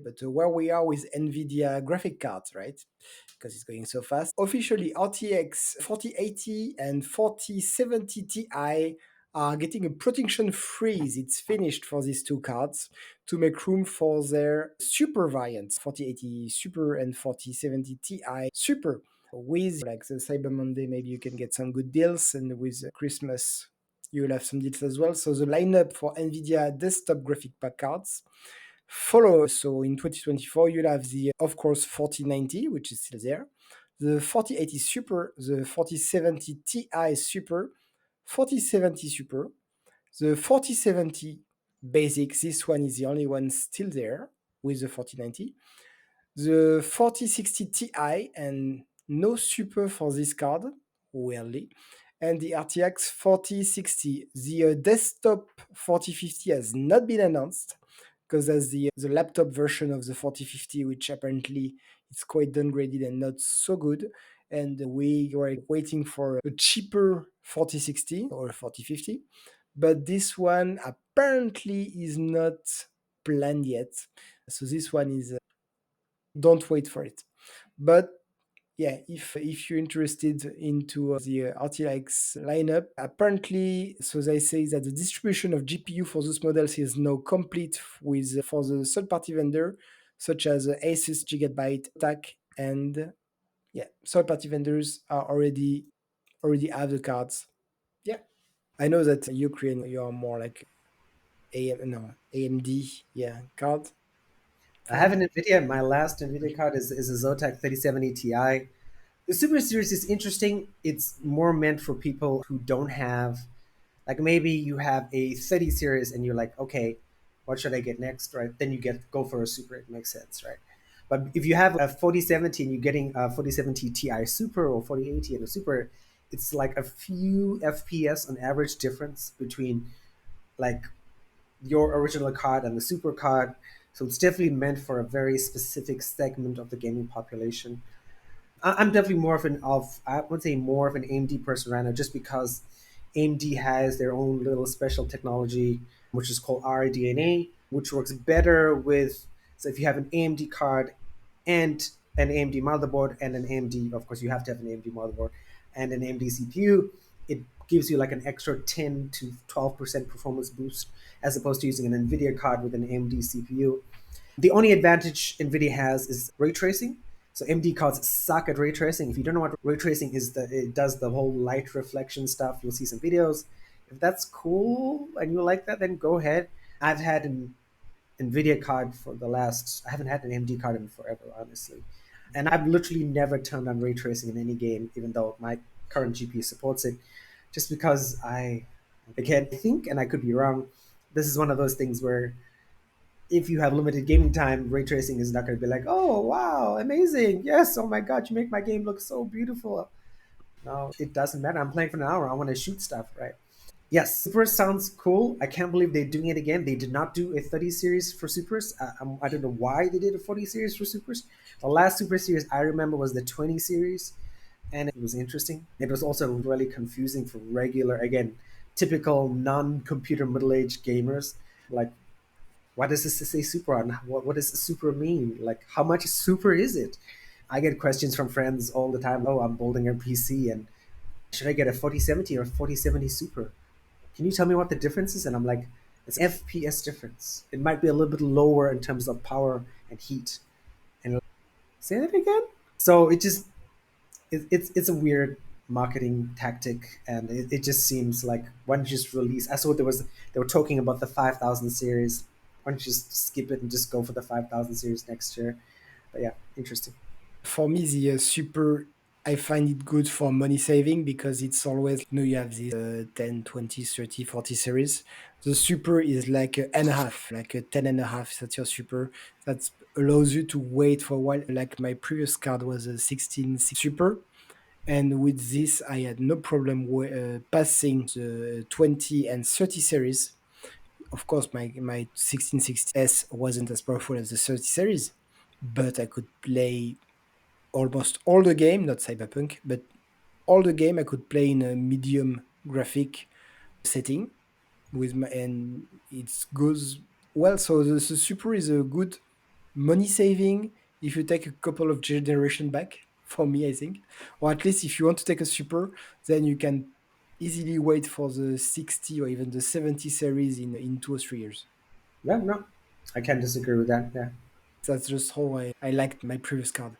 but where we are with NVIDIA graphic cards, right? Because it's going so fast. Officially, RTX 4080 and 4070 Ti are getting a protection freeze. It's finished for these two cards to make room for their super variants, 4080 Super and 4070 Ti Super. With like the Cyber Monday, maybe you can get some good deals, and with Christmas, you will have some deals as well. So the lineup for NVIDIA desktop graphic pack cards follow. So in 2024, you'll have the, of course, 4090, which is still there, the 4080 Super, the 4070 Ti Super, 4070 Super, the 4070 Basic. This one is the only one still there with the 4090. The 4060 Ti and no Super for this card, weirdly. And the RTX 4060. The desktop 4050 has not been announced because there's the laptop version of the 4050, which apparently is quite downgraded and not so good. And we were waiting for a cheaper 4060 or 4050. But this one apparently is not planned yet. So this one is, don't wait for it. But yeah, if you're interested into the RTX lineup, apparently, so they say that the distribution of GPU for those models is now complete with for the third-party vendor, such as Asus, Gigabyte, TAC, and yeah, third-party vendors are already have the cards. Yeah, I know that Ukraine, you are more like AMD, yeah, card I have fan. an NVIDIA. My last NVIDIA card is a Zotac 3070 Ti. The Super Series is interesting. It's more meant for people who don't have, like maybe you have a 30 series and you're like, okay, what should I get next, right? Then you go for a Super. It makes sense, right? But if you have a 4070 and you're getting a 4070 Ti Super or 4080 and a Super, it's like a few FPS on average difference between like your original card and the super card. So it's definitely meant for a very specific segment of the gaming population. I'm definitely more of I would say more of an AMD person right now, just because AMD has their own little special technology, which is called RDNA, which works better with. So if you have an AMD card and an AMD motherboard and an AMD, of course you have to have an AMD motherboard and an AMD CPU, it gives you like an extra 10 to 12% performance boost as opposed to using an NVIDIA card with an AMD CPU. The only advantage NVIDIA has is ray tracing. So AMD cards suck at ray tracing. If you don't know what ray tracing is, it does the whole light reflection stuff. You'll see some videos. If that's cool and you like that, then go ahead. I've had an NVIDIA card for the last. I haven't had an AMD card in forever, honestly. And I've literally never turned on ray tracing in any game, even though my current GPU supports it, just because again, I think, and I could be wrong, this is one of those things where if you have limited gaming time, ray tracing is not going to be like, oh wow, amazing, yes, oh my god, you make my game look so beautiful. No, it doesn't matter. I'm playing for an hour. I want to shoot stuff, right? Yes, Super sounds cool. I can't believe they're doing it again. They did not do a 30 series for Supers. I don't know why they did a 40 series for Supers. The last Super series I remember was the 20 series, and it was interesting. It was also really confusing for regular, again, typical non-computer middle-aged gamers. Like, what does this say super on? What does super mean? Like, how much super is it? I get questions from friends all the time. Oh, I'm building a PC and should I get a 4070 or 4070 super? Can you tell me what the difference is? And I'm like, it's FPS difference. It might be a little bit lower in terms of power and heat. And like, say that again? So it's a weird marketing tactic, and it just seems like why don't you just release? I saw they were talking about the 5000 series. Why don't you just skip it and just go for the 5000 series next year? But yeah, interesting. For me, the super, I find it good for money saving because it's always, you have this 10, 20, 30, 40 series. The super is like a and a half, like a 10 and a half. That's your super. That allows you to wait for a while. Like my previous card was a 16 super. And with this, I had no problem passing the 20 and 30 series. Of course, my 1660S wasn't as powerful as the 30 series, but I could play almost all the game, not Cyberpunk, but all the game I could play in a medium graphic setting with my, and it goes well. So the super is a good. money saving if you take a couple of generation back, for me, I think. Or at least if you want to take a super, then you can easily wait for the 60 or even the 70 series in 2 or 3 years. Yeah, no, I can't disagree with that. Yeah. That's just how I liked my previous card.